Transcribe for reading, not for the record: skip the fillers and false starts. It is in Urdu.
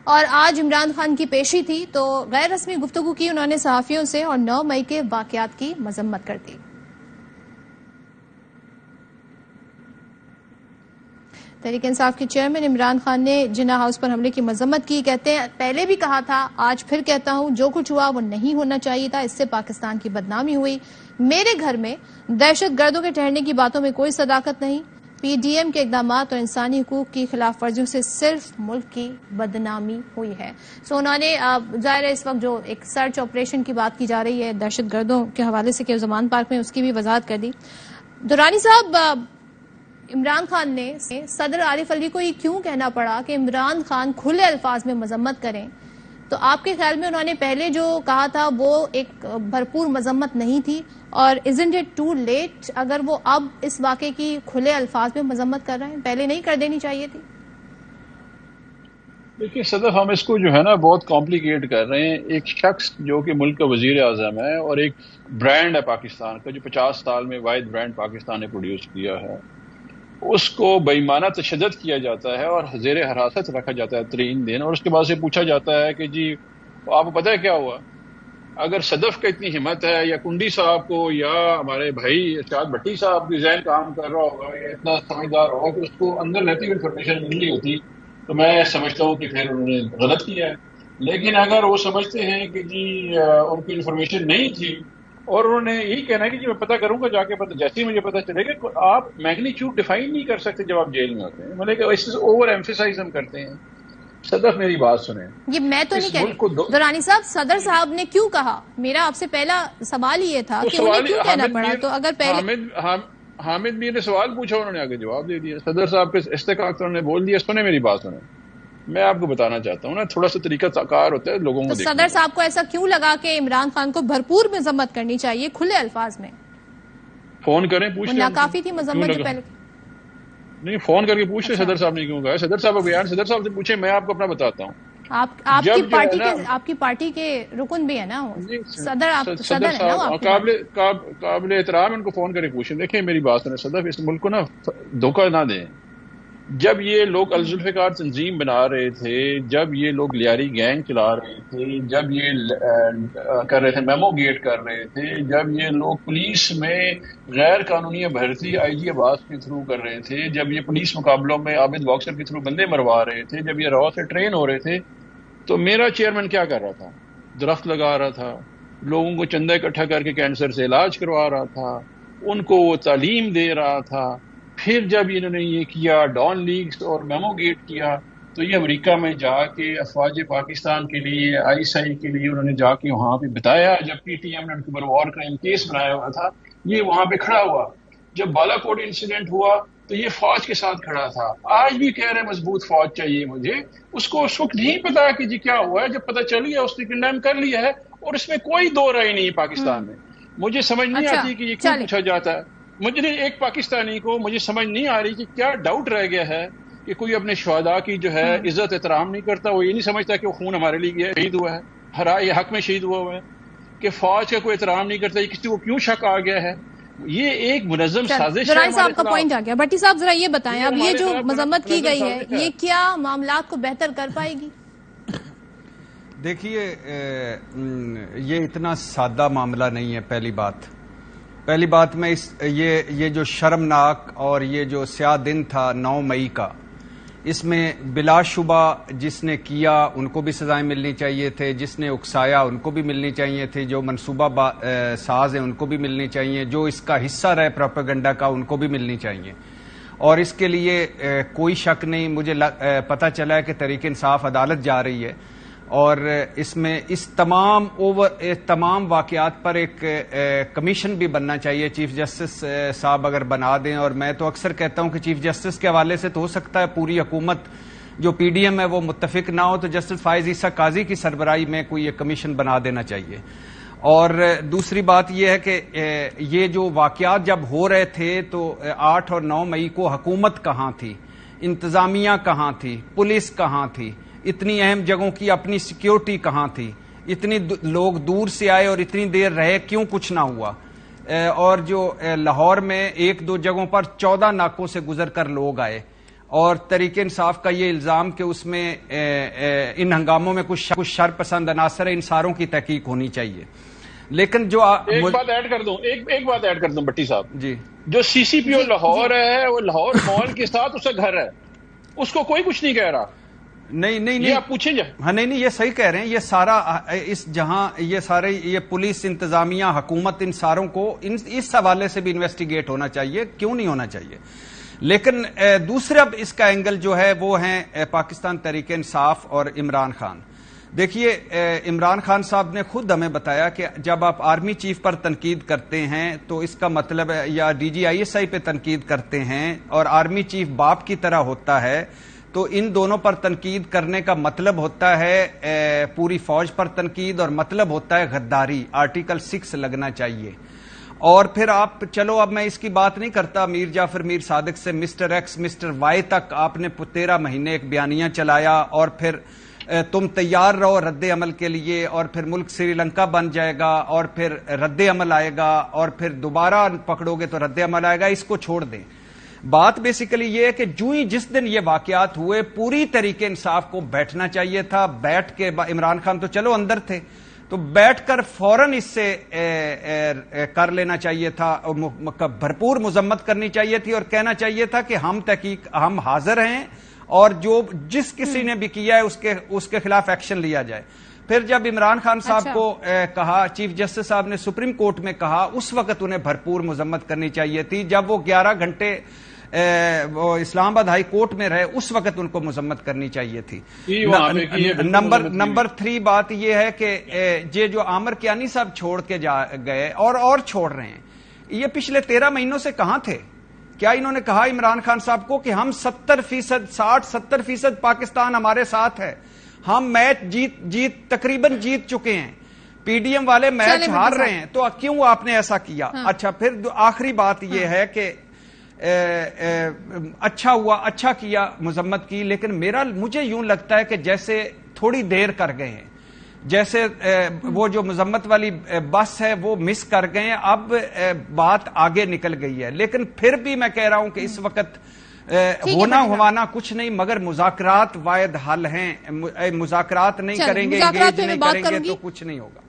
اور آج عمران خان کی پیشی تھی تو غیر رسمی گفتگو کی انہوں نے صحافیوں سے اور 9 مئی کے واقعات کی مذمت کر دی۔ تحریک انصاف کے چیئرمین عمران خان نے جناح ہاؤس پر حملے کی مذمت کی۔ کہتے ہیں پہلے بھی کہا تھا، آج پھر کہتا ہوں، جو کچھ ہوا وہ نہیں ہونا چاہیے تھا، اس سے پاکستان کی بدنامی ہوئی۔ میرے گھر میں دہشت گردوں کے ٹھہرنے کی باتوں میں کوئی صداقت نہیں۔ پی ڈی ایم کے اقدامات اور انسانی حقوق کی خلاف ورزیوں سے صرف ملک کی بدنامی ہوئی ہے۔ انہوں نے ظاہر ہے اس وقت جو ایک سرچ آپریشن کی بات کی جا رہی ہے دہشت گردوں کے حوالے سے کہ زمان پارک میں، اس کی بھی وضاحت کر دی۔ درانی صاحب، عمران خان نے صدر عارف علی کو یہ کیوں کہنا پڑا کہ عمران خان کھلے الفاظ میں مذمت کریں؟ تو آپ کے خیال میں انہوں نے پہلے جو کہا تھا وہ ایک بھرپور مذمت نہیں تھی، اور isn't it too late اگر وہ اب اس واقعے کی کھلے الفاظ میں مذمت کر رہے ہیں؟ پہلے نہیں کر دینی چاہیے تھی؟ دیکھیے صدف، ہم اس کو جو ہے نا بہت کمپلیکیٹ کر رہے ہیں۔ ایک شخص جو کہ ملک کا وزیر اعظم ہے اور ایک برانڈ ہے پاکستان کا، جو 50 سال میں واحد برانڈ پاکستان نے پروڈیوس کیا ہے، اس کو بے ایمانہ تشدد کیا جاتا ہے اور زیر حراست رکھا جاتا ہے 3 دن، اور اس کے بعد سے پوچھا جاتا ہے کہ جی آپ کو پتہ ہے کیا ہوا؟ اگر صدف کا اتنی ہمت ہے، یا کنڈی صاحب کو، یا ہمارے بھائی ارشاد بھٹی صاحب کی ذہن کام کر رہا ہوگا، یا اتنا سمجھدار ہوگا کہ اس کو اندر رہتی ہوئی انفارمیشن مل رہی ہوتی، تو میں سمجھتا ہوں کہ پھر انہوں نے غلط کیا ہے۔ لیکن اگر وہ سمجھتے ہیں کہ جی ان کی انفارمیشن نہیں تھی، اور انہوں نے یہی کہنا ہے کہ جی میں پتہ کروں گا جا کے، پتہ جیسے ہی مجھے پتہ چلے گا، آپ میگنیچیوڈ ڈیفائن نہیں کر سکتے جب آپ جیل میں ہوتے ہیں، مطلب کہ اس اوور ایمفیسائز ہم کرتے ہیں۔ صدف میری بات سنیں، یہ میں تو نہیں کہہ، درانی صاحب صدر صاحب نے کیوں کہا؟ میرا آپ سے پہلا سوال یہ تھا کہ انہیں کیوں کہنا پڑا؟ تو اگر پہلے حامد میر نے سوال پوچھا، انہوں نے آگے جواب دے دیا۔ صدر صاحب کے استحقاق تو انہوں نے بول دیا۔ سنیں میری بات سنیں، میں آپ کو بتانا چاہتا ہوں نا، تھوڑا سا طریقہ کار ہوتا ہے لوگوں کو۔ صدر صاحب کو ایسا کیوں لگا کہ عمران خان کو بھرپور مذمت کرنی چاہیے کھلے الفاظ میں؟ فون کریں، پوچھ لیں، ناکافی تھی مذمت جو پہلے؟ نہیں، فون کر کے پوچھ لیں صدر صاحب نے کیوں کہا۔ صدر صاحب بیان صدر صاحب سے پوچھیں، میں آپ کو اپنا بتاتا ہوں۔ آپ کی پارٹی کے رکن بھی ہے نا صدر ہے نا، قابل احترام، ان کو فون کر کے پوچھیں۔ دیکھیں میری بات سنیں صدف، اس ملک کو نا دھوکہ نہ دیں۔ جب یہ لوگ الذوالفقار تنظیم بنا رہے تھے، جب یہ لوگ لیاری گینگ چلا رہے تھے، جب یہ کر رہے تھے میمو گیٹ کر رہے تھے، جب یہ لوگ پولیس میں غیر قانونی بھرتی آئی جی عباس کے تھرو کر رہے تھے، جب یہ پولیس مقابلوں میں عابد باکسر کے تھرو بندے مروا رہے تھے، جب یہ روا سے ٹرین ہو رہے تھے، تو میرا چیئرمین کیا کر رہا تھا؟ درخت لگا رہا تھا، لوگوں کو چندہ اکٹھا کر کے کینسر سے علاج کروا رہا تھا، ان کو وہ تعلیم دے رہا تھا۔ پھر جب انہوں نے یہ کیا، ڈان لیگز اور میمو گیٹ کیا، تو یہ امریکہ میں جا کے افواج پاکستان کے لیے، ISI کے لیے انہوں نے جا کے وہاں پہ بتایا۔ جب PTM نے ان کے اوپر وار کرائم کیس بنایا ہوا تھا، یہ وہاں پہ کھڑا ہوا۔ جب بالا کوٹ انسیڈنٹ ہوا تو یہ فوج کے ساتھ کھڑا تھا۔ آج بھی کہہ رہے مضبوط فوج چاہیے مجھے۔ اس کو اس وقت نہیں پتا کہ جی کیا ہوا ہے، جب پتا چل گیا اس نے کنڈیم کر لیا ہے، اور اس میں کوئی دو رائے نہیں پاکستان میں۔ مجھے سمجھ نہیں آتی کہ یہ کیوں پوچھا جاتا ہے۔ مجھے ایک پاکستانی کو مجھے سمجھ نہیں آ رہی کہ کیا ڈاؤٹ رہ گیا ہے کہ کوئی اپنے شہداء کی جو ہے عزت احترام نہیں کرتا۔ وہ یہ نہیں سمجھتا کہ وہ خون ہمارے لیے شہید ہوا ہے، ہر حق میں شہید ہوا ہے، کہ فوج کا کوئی احترام نہیں کرتا۔ یہ کسی کو کیوں شک آ گیا ہے؟ یہ ایک منظم سازش ہے۔ درانی صاحب کا پوائنٹ آ گیا۔ بھٹی صاحب ذرا یہ بتائیں، اب یہ جو مذمت کی گئی ہے یہ کیا معاملات کو بہتر کر پائے گی؟ دیکھیے، یہ اتنا سادہ معاملہ نہیں ہے۔ پہلی بات میں یہ جو شرمناک اور یہ جو سیاہ دن تھا 9 مئی کا، اس میں بلا شبہ جس نے کیا ان کو بھی سزائیں ملنی چاہیے تھے، جس نے اکسایا ان کو بھی ملنی چاہیے تھے، جو منصوبہ ساز ہیں ان کو بھی ملنی چاہیے، جو اس کا حصہ رہے پروپیگنڈا کا ان کو بھی ملنی چاہیے۔ اور اس کے لیے کوئی شک نہیں، مجھے پتہ چلا ہے کہ تحریک انصاف عدالت جا رہی ہے، اور اس میں اس تمام واقعات پر ایک کمیشن بھی بننا چاہیے۔ چیف جسٹس صاحب اگر بنا دیں، اور میں تو اکثر کہتا ہوں کہ چیف جسٹس کے حوالے سے تو ہو سکتا ہے پوری حکومت جو PDM ہے وہ متفق نہ ہو، تو جسٹس فائز عیسیٰ قاضی کی سربراہی میں کوئی ایک کمیشن بنا دینا چاہیے۔ اور دوسری بات یہ ہے کہ یہ جو واقعات جب ہو رہے تھے تو 8 اور 9 مئی کو حکومت کہاں تھی، انتظامیہ کہاں تھی، پولیس کہاں تھی، اتنی اہم جگہوں کی اپنی سیکیورٹی کہاں تھی، اتنی لوگ دور سے آئے اور اتنی دیر رہے، کیوں کچھ نہ ہوا؟ اور جو لاہور میں 1-2 جگہوں پر 14 ناکوں سے گزر کر لوگ آئے، اور تحریک انصاف کا یہ الزام کہ اس میں ان ہنگاموں میں کچھ شر پسند عناصر ہیں، ان ساروں کی تحقیق ہونی چاہیے. لیکن جو ایک بات ایڈ کر دوں بٹی صاحب جی، جو سی سی پی او لاہور ہے وہ لاہور مال کے ساتھ اس کا گھر ہے، اس کو کوئی کچھ نہیں کہہ رہا. نہیں یہ آپ پوچھیں جا. ہاں نہیں یہ صحیح کہہ رہے ہیں. یہ سارا اس جہاں یہ سارے یہ پولیس انتظامیہ حکومت ان ساروں کو اس حوالے سے بھی انویسٹیگیٹ ہونا چاہیے، کیوں نہیں ہونا چاہیے. لیکن دوسرا اس کا اینگل جو ہے وہ ہیں پاکستان تحریک انصاف اور عمران خان. دیکھیے عمران خان صاحب نے خود ہمیں بتایا کہ جب آپ آرمی چیف پر تنقید کرتے ہیں تو اس کا مطلب ہے، یا D G I S I پہ تنقید کرتے ہیں اور آرمی چیف باپ کی طرح ہوتا ہے، تو ان دونوں پر تنقید کرنے کا مطلب ہوتا ہے پوری فوج پر تنقید، اور مطلب ہوتا ہے غداری، آرٹیکل 6 لگنا چاہیے. اور پھر آپ چلو اب میں اس کی بات نہیں کرتا، میر جعفر میر صادق سے مسٹر ایکس مسٹر وائی تک آپ نے 13 مہینے ایک بیانیہ چلایا، اور پھر تم تیار رہو رد عمل کے لیے، اور پھر ملک سری لنکا بن جائے گا، اور پھر رد عمل آئے گا، اور پھر دوبارہ پکڑو گے تو رد عمل آئے گا. اس کو چھوڑ دیں. بات بیسیکلی یہ ہے کہ جس دن یہ واقعات ہوئے پوری طریقے انصاف کو بیٹھنا چاہیے تھا. بیٹھ کے عمران خان تو چلو اندر تھے، تو بیٹھ کر فوراً اس سے کر لینا چاہیے تھا، بھرپور مذمت کرنی چاہیے تھی، اور کہنا چاہیے تھا کہ ہم حاضر ہیں، اور جس کسی نے بھی کیا ہے اس کے خلاف ایکشن لیا جائے. پھر جب عمران خان صاحب کو کہا، چیف جسٹس صاحب نے سپریم کورٹ میں کہا، اس وقت انہیں بھرپور مذمت کرنی چاہیے تھی. جب وہ 11 گھنٹے اسلام آباد ہائی کورٹ میں رہے، اس وقت ان کو مذمت کرنی چاہیے تھی. نمبر 3 بات یہ ہے کہ یہ جو عامر کیانی صاحب چھوڑ کے گئے اور چھوڑ رہے ہیں، یہ پچھلے 13 مہینوں سے کہاں تھے؟ کیا انہوں نے کہا عمران خان صاحب کو کہ ہم 60-70% پاکستان ہمارے ساتھ ہے، ہم میچ تقریباً جیت چکے ہیں، پی ڈی ایم والے میچ ہار رہے ہیں، تو کیوں آپ نے ایسا کیا؟ اچھا پھر آخری بات یہ ہے کہ اچھا ہوا، اچھا کیا، مذمت کی، لیکن مجھے یوں لگتا ہے کہ جیسے تھوڑی دیر کر گئے ہیں، جیسے وہ جو مذمت والی بس ہے وہ مس کر گئے ہیں. اب بات آگے نکل گئی ہے، لیکن پھر بھی میں کہہ رہا ہوں کہ اس وقت ہوانا کچھ نہیں مگر مذاکرات واحد حل ہیں. مذاکرات نہیں کریں گے، انگیج نہیں کریں گے تو کچھ نہیں ہوگا.